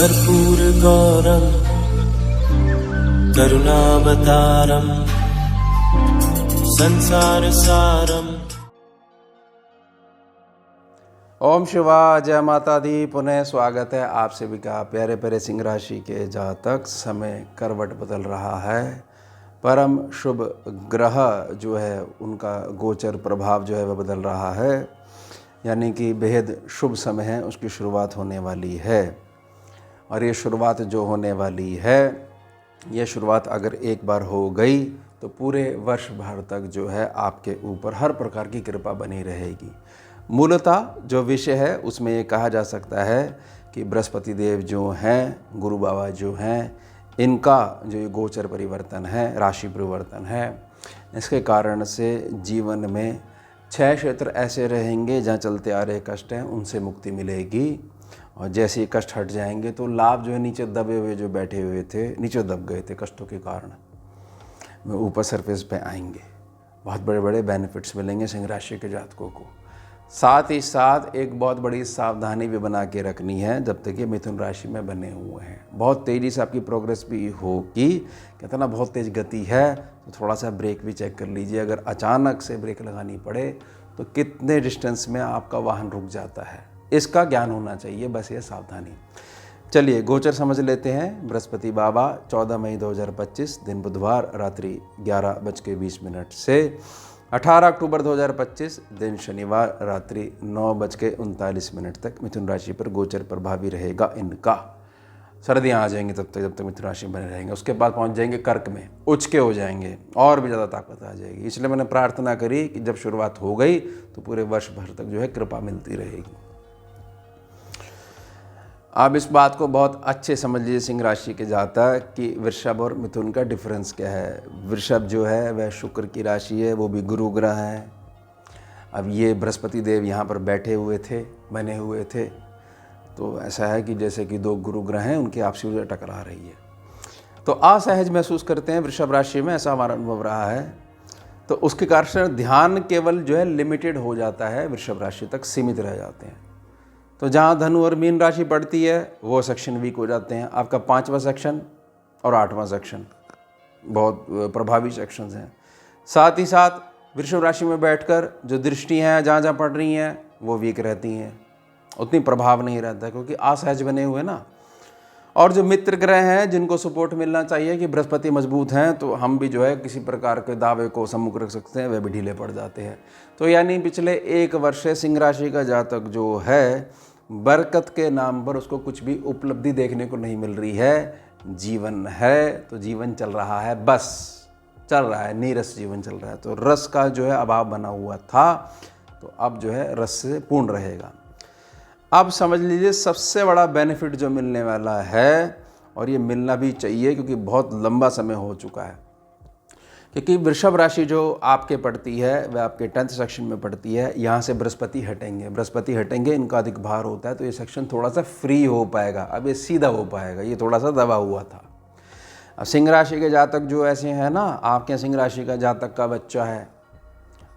कर्पूरगौरं करुणावतारं संसारसारम्। ओम शिवाय, जय माता दी। पुनः स्वागत है आप सभी का। प्यारे प्यारे सिंह राशि के जातक, समय करवट बदल रहा है। परम शुभ ग्रह जो है उनका गोचर प्रभाव जो है वह बदल रहा है, यानी कि बेहद शुभ समय है, उसकी शुरुआत होने वाली है। और ये शुरुआत जो होने वाली है, ये शुरुआत अगर एक बार हो गई तो पूरे वर्ष भर तक जो है आपके ऊपर हर प्रकार की कृपा बनी रहेगी। मूलतः जो विषय है उसमें ये कहा जा सकता है कि बृहस्पति देव जो हैं, गुरु बाबा जो हैं, इनका जो ये गोचर परिवर्तन है, राशि परिवर्तन है, इसके कारण से जीवन में 6 क्षेत्र ऐसे रहेंगे जहाँ चलते आ रहे कष्ट हैं उनसे मुक्ति मिलेगी। और जैसे ही कष्ट हट जाएंगे तो लाभ जो है नीचे दबे हुए जो बैठे हुए थे, नीचे दब गए थे कष्टों के कारण, वो ऊपर सरफेस पे आएंगे। बहुत बड़े बड़े बेनिफिट्स मिलेंगे सिंह राशि के जातकों को। साथ ही साथ एक बहुत बड़ी सावधानी भी बना के रखनी है जब तक ये मिथुन राशि में बने हुए हैं। बहुत तेज़ी से आपकी प्रोग्रेस भी होगी। कहते ना बहुत तेज़ गति है, तो थोड़ा सा ब्रेक भी चेक कर लीजिए। अगर अचानक से ब्रेक लगानी पड़े तो कितने डिस्टेंस में आपका वाहन रुक जाता है, इसका ज्ञान होना चाहिए, बस ये सावधानी। चलिए गोचर समझ लेते हैं। बृहस्पति बाबा 14 मई 2025 दिन बुधवार रात्रि 11:20 से 18 अक्टूबर 2025 दिन शनिवार रात्रि 9:39 तक मिथुन राशि पर गोचर प्रभावी रहेगा इनका। सर्दियाँ आ जाएंगी तब तक, जब तक मिथुन राशि में बने रहेंगे। उसके बाद पहुंच जाएंगे कर्क में, उच्च के हो जाएंगे और भी ज़्यादा ताकत आ जाएगी। इसलिए मैंने प्रार्थना करी कि जब शुरुआत हो गई तो पूरे वर्ष भर तक जो है कृपा मिलती रहेगी। आप इस बात को बहुत अच्छे समझ लीजिए सिंह राशि के जातक कि वृषभ और मिथुन का डिफरेंस क्या है। वृषभ जो है वह शुक्र की राशि है, वो भी गुरु ग्रह है। अब ये बृहस्पति देव यहाँ पर बैठे हुए थे, बने हुए थे, तो ऐसा है कि जैसे कि 2 गुरु ग्रह हैं, उनकी आपसी ऊर्जा टकरा रही है, तो असहज महसूस करते हैं वृषभ राशि में, ऐसा हमारा अनुभव रहा है। तो उसके कारण ध्यान केवल जो है लिमिटेड हो जाता है, वृषभ राशि तक सीमित रह जाते हैं। तो जहाँ धनु और मीन राशि पड़ती है वो सेक्शन वीक हो जाते हैं। आपका 5वां सेक्शन और 8वां सेक्शन बहुत प्रभावी सेक्शंस हैं। साथ ही साथ वृषभ राशि में बैठकर जो दृष्टि हैं जहाँ जहाँ पड़ रही हैं वो वीक रहती हैं, उतनी प्रभाव नहीं रहता क्योंकि असहज बने हुए ना। और जो मित्र ग्रह हैं जिनको सपोर्ट मिलना चाहिए कि बृहस्पति मजबूत हैं, तो हम भी जो है किसी प्रकार के दावे को सम्मुख रख सकते हैं, वे भी ढीले पड़ जाते हैं। तो यानी पिछले 1 वर्ष से सिंह राशि का जातक जो है बरकत के नाम पर उसको कुछ भी उपलब्धि देखने को नहीं मिल रही है। जीवन है तो जीवन चल रहा है, बस चल रहा है, नीरस जीवन चल रहा है। तो रस का जो है अभाव बना हुआ था, तो अब जो है रस से पूर्ण रहेगा। अब समझ लीजिए सबसे बड़ा बेनिफिट जो मिलने वाला है, और ये मिलना भी चाहिए क्योंकि बहुत लंबा समय हो चुका है, क्योंकि वृषभ राशि जो आपके पड़ती है वह आपके 10th सेक्शन में पड़ती है। यहाँ से बृहस्पति हटेंगे, इनका अधिक भार होता है, तो ये सेक्शन थोड़ा सा फ्री हो पाएगा, अब ये सीधा हो पाएगा, ये थोड़ा सा दबा हुआ था। अब सिंह राशि के जातक जो ऐसे हैं ना, आपके सिंह राशि का जातक का बच्चा है,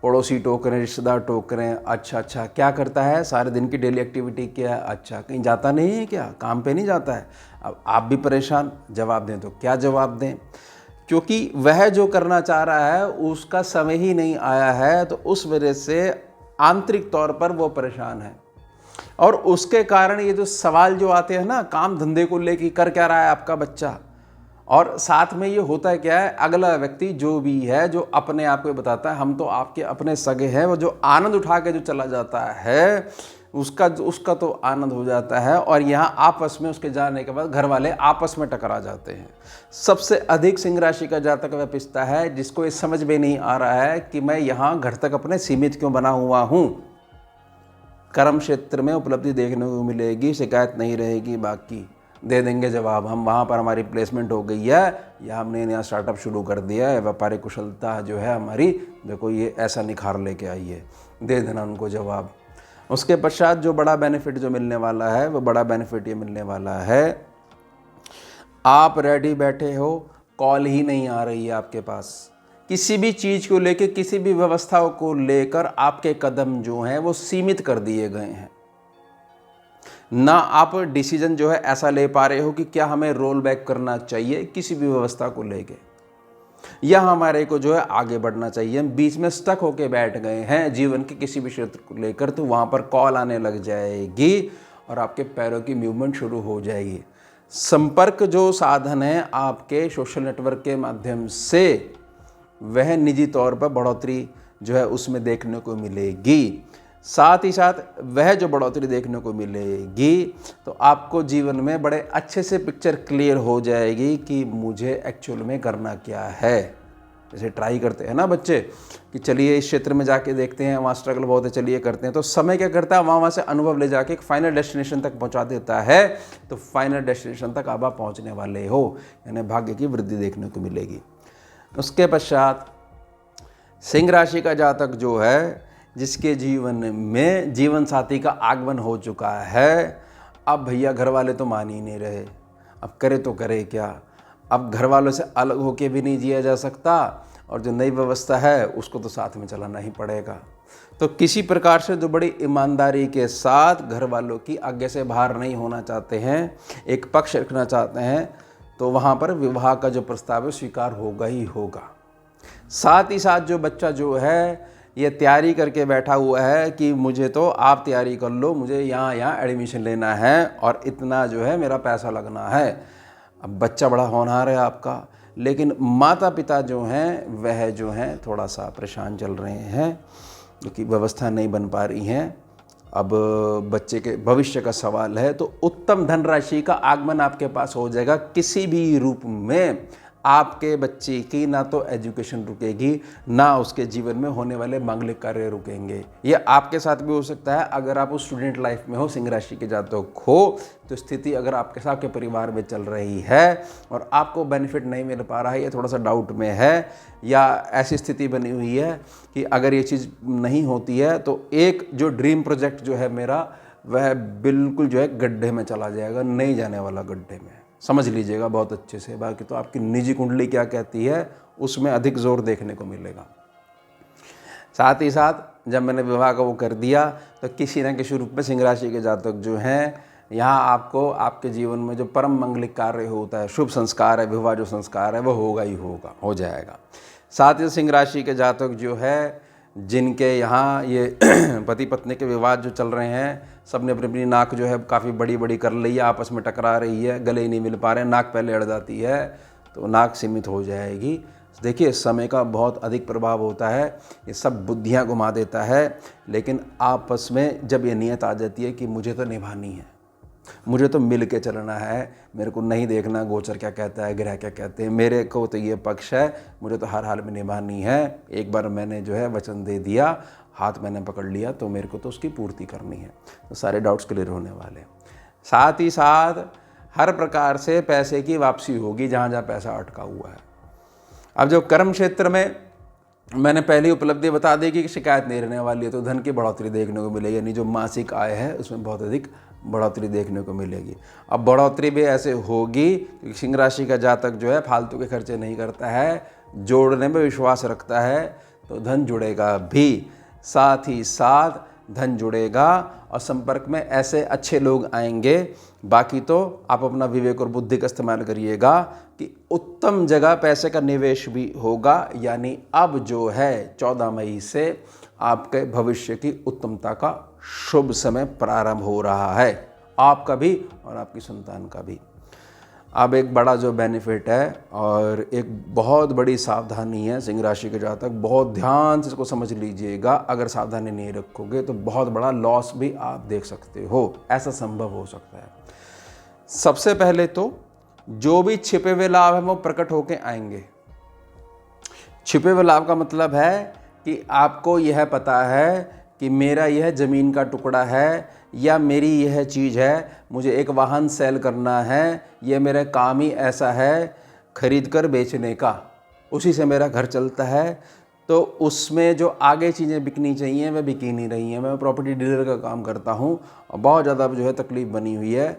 पड़ोसी टोक रहे हैं, रिश्तेदार टोक रहे हैं, अच्छा क्या करता है, सारे दिन की डेली एक्टिविटी क्या है, अच्छा कहीं जाता नहीं है क्या, काम पे नहीं जाता है। अब आप भी परेशान, जवाब दें तो क्या जवाब दें, क्योंकि वह जो करना चाह रहा है उसका समय ही नहीं आया है, तो उस वजह से आंतरिक तौर पर वो परेशान है। और उसके कारण ये जो सवाल जो आते हैं ना काम धंधे को लेकर, कर क्या रहा है आपका बच्चा, और साथ में ये होता है क्या है, अगला व्यक्ति जो भी है जो अपने आप को बताता है हम तो आपके अपने सगे हैं, वो जो आनंद उठा के जो चला जाता है उसका तो आनंद हो जाता है। और यहाँ आपस में उसके जाने के बाद घर वाले आपस में टकरा जाते हैं। सबसे अधिक सिंह राशि का जातक वह पिसता है जिसको ये समझ में नहीं आ रहा है कि मैं यहाँ घर तक अपने सीमित क्यों बना हुआ हूँ। कर्म क्षेत्र में उपलब्धि देखने को मिलेगी, शिकायत नहीं रहेगी, बाकी दे देंगे जवाब। हम वहाँ पर हमारी प्लेसमेंट हो गई है या हमने नया स्टार्टअप शुरू कर दिया है, व्यापारिक कुशलता जो है हमारी, देखो ये ऐसा निखार लेके आई है, दे देना उनको जवाब। उसके पश्चात जो बड़ा बेनिफिट जो मिलने वाला है, वो बड़ा बेनिफिट ये मिलने वाला है, आप रेडी बैठे हो, कॉल ही नहीं आ रही है आपके पास, किसी भी चीज़ को लेकर, किसी भी व्यवस्था को लेकर आपके कदम जो हैं वो सीमित कर दिए गए हैं। ना आप डिसीजन जो है ऐसा ले पा रहे हो कि क्या हमें रोल बैक करना चाहिए किसी भी व्यवस्था को लेके, या हमारे को जो है आगे बढ़ना चाहिए। हम बीच में स्टक होके बैठ गए हैं जीवन के किसी भी क्षेत्र को लेकर, तो वहाँ पर कॉल आने लग जाएगी और आपके पैरों की मूवमेंट शुरू हो जाएगी। संपर्क जो साधन है आपके सोशल नेटवर्क के माध्यम से, वह निजी तौर पर बढ़ोतरी जो है उसमें देखने को मिलेगी। साथ ही साथ वह जो बढ़ोतरी देखने को मिलेगी तो आपको जीवन में बड़े अच्छे से पिक्चर क्लियर हो जाएगी कि मुझे एक्चुअल में करना क्या है। जैसे ट्राई करते हैं ना बच्चे कि चलिए इस क्षेत्र में जाके देखते हैं, वहाँ स्ट्रगल बहुत है, चलिए करते हैं, तो समय क्या करता है वहाँ से अनुभव ले जाके एक फाइनल डेस्टिनेशन तक पहुँचा देता है। तो फाइनल डेस्टिनेशन तक आप पहुँचने वाले हो, यानी भाग्य की वृद्धि देखने को मिलेगी। उसके पश्चात सिंह राशि का जातक जो है, जिसके जीवन में जीवन साथी का आगमन हो चुका है, अब भैया घर वाले तो मान ही नहीं रहे, अब करे तो करे क्या, अब घर वालों से अलग होके भी नहीं जिया जा सकता, और जो नई व्यवस्था है उसको तो साथ में चलाना ही पड़ेगा। तो किसी प्रकार से जो बड़ी ईमानदारी के साथ घर वालों की आज्ञा से बाहर नहीं होना चाहते हैं, एक पक्ष रखना चाहते हैं, तो वहाँ पर विवाह का जो प्रस्ताव है स्वीकार होगा ही होगा। साथ ही साथ जो बच्चा जो है ये तैयारी करके बैठा हुआ है कि मुझे तो आप तैयारी कर लो, मुझे यहाँ एडमिशन लेना है और इतना जो है मेरा पैसा लगना है। अब बच्चा बड़ा होनहार है आपका, लेकिन माता पिता जो हैं वह जो हैं थोड़ा सा परेशान चल रहे हैं, क्योंकि व्यवस्था नहीं बन पा रही हैं। अब बच्चे के भविष्य का सवाल है, तो उत्तम धनराशि का आगमन आपके पास हो जाएगा किसी भी रूप में। आपके बच्चे की ना तो एजुकेशन रुकेगी, ना उसके जीवन में होने वाले मांगलिक कार्य रुकेंगे। ये आपके साथ भी हो सकता है अगर आप उस स्टूडेंट लाइफ में हो, सिंह राशि के जातक हो, तो स्थिति अगर आपके साथ के परिवार में चल रही है और आपको बेनिफिट नहीं मिल पा रहा है, ये थोड़ा सा डाउट में है, या ऐसी स्थिति बनी हुई है कि अगर ये चीज़ नहीं होती है तो एक जो ड्रीम प्रोजेक्ट जो है मेरा, वह बिल्कुल जो है गड्ढे में चला जाएगा, नहीं जाने वाला गड्ढे में। समझ लीजिएगा बहुत अच्छे से। बाकी तो आपकी निजी कुंडली क्या कहती है उसमें अधिक जोर देखने को मिलेगा। साथ ही साथ जब मैंने विवाह का वो कर दिया तो किसी न किसी रूप में सिंह राशि के जातक जो हैं, यहाँ आपको आपके जीवन में जो परम मंगलिक कार्य होता है, शुभ संस्कार है, विवाह जो संस्कार है वो होगा ही होगा, हो जाएगा। साथ ही सिंह राशि के जातक जो है, जिनके यहाँ ये पति पत्नी के विवाद जो चल रहे हैं, सब ने अपनी अपनी नाक जो है काफ़ी बड़ी बड़ी कर ली है, आपस में टकरा रही है, गले ही नहीं मिल पा रहे हैं, नाक पहले अड़ जाती है, तो नाक सीमित हो जाएगी। देखिए समय का बहुत अधिक प्रभाव होता है, ये सब बुद्धियाँ घुमा देता है, लेकिन आपस में जब ये नियत आ जाती है कि मुझे तो निभानी है, मुझे तो मिल के चलना है, मेरे को नहीं देखना गोचर क्या कहता है, ग्रह क्या कहते हैं, मेरे को तो ये पक्ष है, मुझे तो हर हाल में निभानी है। एक बार मैंने जो है वचन दे दिया, हाथ मैंने पकड़ लिया, तो मेरे को तो उसकी पूर्ति करनी है। तो सारे डाउट्स क्लियर होने वाले। साथ ही साथ हर प्रकार से पैसे की वापसी होगी जहाँ जहाँ पैसा अटका हुआ है। अब जो कर्म क्षेत्र में मैंने पहली उपलब्धि बता दी कि शिकायत नहीं रहने वाली है, तो धन की बढ़ोतरी देखने को मिलेगी, यानी जो मासिक आय है उसमें बहुत अधिक बढ़ोतरी देखने को मिलेगी। अब बढ़ोतरी भी ऐसे होगी कि सिंह राशि का जातक जो है फालतू के खर्चे नहीं करता है, जोड़ने में विश्वास रखता है, तो धन जुड़ेगा भी। साथ ही साथ धन जुड़ेगा और संपर्क में ऐसे अच्छे लोग आएंगे। बाकी तो आप अपना विवेक और बुद्धि का इस्तेमाल करिएगा कि उत्तम जगह पैसे का निवेश भी होगा, यानी अब जो है 14 मई से आपके भविष्य की उत्तमता का शुभ समय प्रारंभ हो रहा है, आपका भी और आपकी संतान का भी। अब एक बड़ा जो बेनिफिट है और एक बहुत बड़ी सावधानी है, सिंह राशि के जातक बहुत ध्यान से इसको समझ लीजिएगा। अगर सावधानी नहीं रखोगे तो बहुत बड़ा लॉस भी आप देख सकते हो, ऐसा संभव हो सकता है। सबसे पहले तो जो भी छिपे हुए लाभ हैं वो प्रकट होके आएंगे। छिपे हुए लाभ का मतलब है कि आपको यह पता है कि मेरा यह ज़मीन का टुकड़ा है, या मेरी यह चीज़ है, मुझे एक वाहन सेल करना है, ये मेरा काम ही ऐसा है खरीद कर बेचने का, उसी से मेरा घर चलता है। तो उसमें जो आगे चीज़ें बिकनी चाहिए वह बिकी नहीं रही हैं। मैं प्रॉपर्टी डीलर का काम करता हूँ और बहुत ज़्यादा जो है तकलीफ़ बनी हुई है,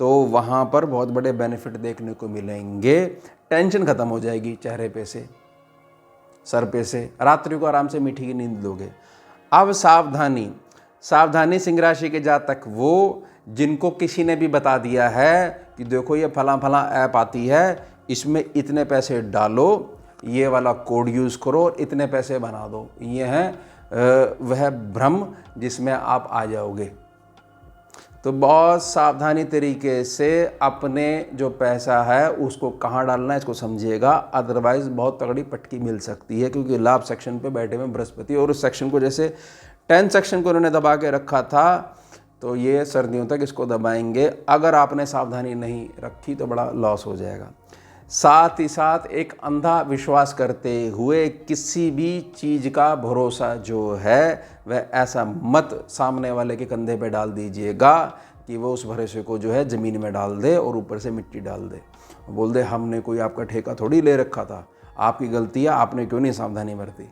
तो वहाँ पर बहुत बड़े बेनिफिट देखने को मिलेंगे। टेंशन ख़त्म हो जाएगी चेहरे पे से, सर पे से, रात्रि को आराम से मीठी की नींद लोगे। अब सावधानी, सावधानी सिंह राशि के जातक वो जिनको किसी ने भी बता दिया है कि देखो ये फला फला ऐप आती है, इसमें इतने पैसे डालो, ये वाला कोड यूज़ करो और इतने पैसे बना दो, ये है वह भ्रम जिसमें आप आ जाओगे। तो बहुत सावधानी तरीके से अपने जो पैसा है उसको कहाँ डालना है इसको समझिएगा, अदरवाइज़ बहुत तगड़ी पटकी मिल सकती है, क्योंकि लाभ सेक्शन पे बैठे हुए बृहस्पति, और उस सेक्शन को जैसे 10 सेक्शन को उन्होंने दबा के रखा था, तो ये सर्दियों तक इसको दबाएंगे। अगर आपने सावधानी नहीं रखी तो बड़ा लॉस हो जाएगा। साथ ही साथ एक अंधा विश्वास करते हुए किसी भी चीज़ का भरोसा जो है वह ऐसा मत सामने वाले के कंधे पे डाल दीजिएगा कि वो उस भरोसे को जो है ज़मीन में डाल दे और ऊपर से मिट्टी डाल दे, बोल दे हमने कोई आपका ठेका थोड़ी ले रखा था, आपकी गलती है, आपने क्यों नहीं सावधानी बरती।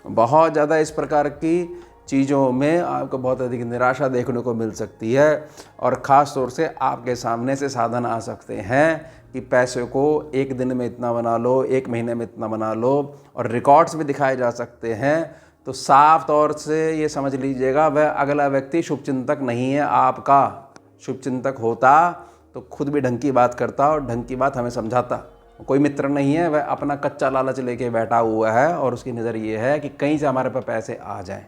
बहुत ज़्यादा इस प्रकार की चीज़ों में आपको बहुत अधिक निराशा देखने को मिल सकती है, और ख़ास तौर से आपके सामने से साधन आ सकते हैं कि पैसे को एक दिन में इतना बना लो, एक महीने में इतना बना लो, और रिकॉर्ड्स भी दिखाए जा सकते हैं। तो साफ तौर से ये समझ लीजिएगा वह अगला व्यक्ति शुभचिंतक नहीं है आपका। शुभचिंतक होता तो खुद भी ढंग की बात करता और ढंग की बात हमें समझाता। कोई मित्र नहीं है, वह अपना कच्चा लालच लेके बैठा हुआ है और उसकी नज़र ये है कि कहीं से हमारे पास पैसे आ जाएं।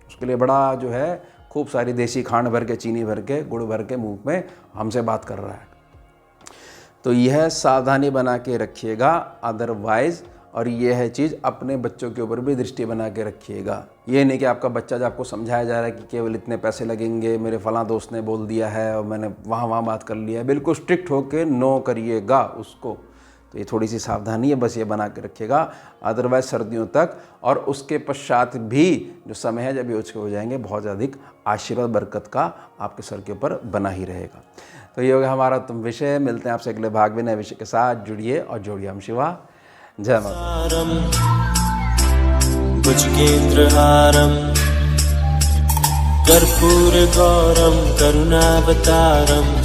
उसके लिए बड़ा जो है खूब सारी देसी खांड भर के, चीनी भर के, गुड़ भर के मुंह में हमसे बात कर रहा है। तो यह सावधानी बना के रखिएगा अदरवाइज़, और यह है चीज़ अपने बच्चों के ऊपर भी दृष्टि बना के रखिएगा। ये नहीं कि आपका बच्चा जब आपको समझाया जा रहा है कि केवल इतने पैसे लगेंगे, मेरे फलां दोस्त ने बोल दिया है और मैंने वहाँ बात कर लिया है, बिल्कुल स्ट्रिक्ट होके नो करिएगा उसको। तो ये थोड़ी सी सावधानी है, बस ये बना के रखिएगा। अदरवाइज सर्दियों तक और उसके पश्चात भी जो समय है जब ये हो जाएंगे, बहुत अधिक आशीर्वाद बरकत का आपके सर के ऊपर बना ही रहेगा। तो ये हो गया हमारा तुम विषय। मिलते हैं आपसे अगले भाग में नए विषय के साथ। जुड़िए और जोड़िए। हम शिवा। जय माता। भुजगेन्द्रहारं कर्पूरगौरं करुणावतारं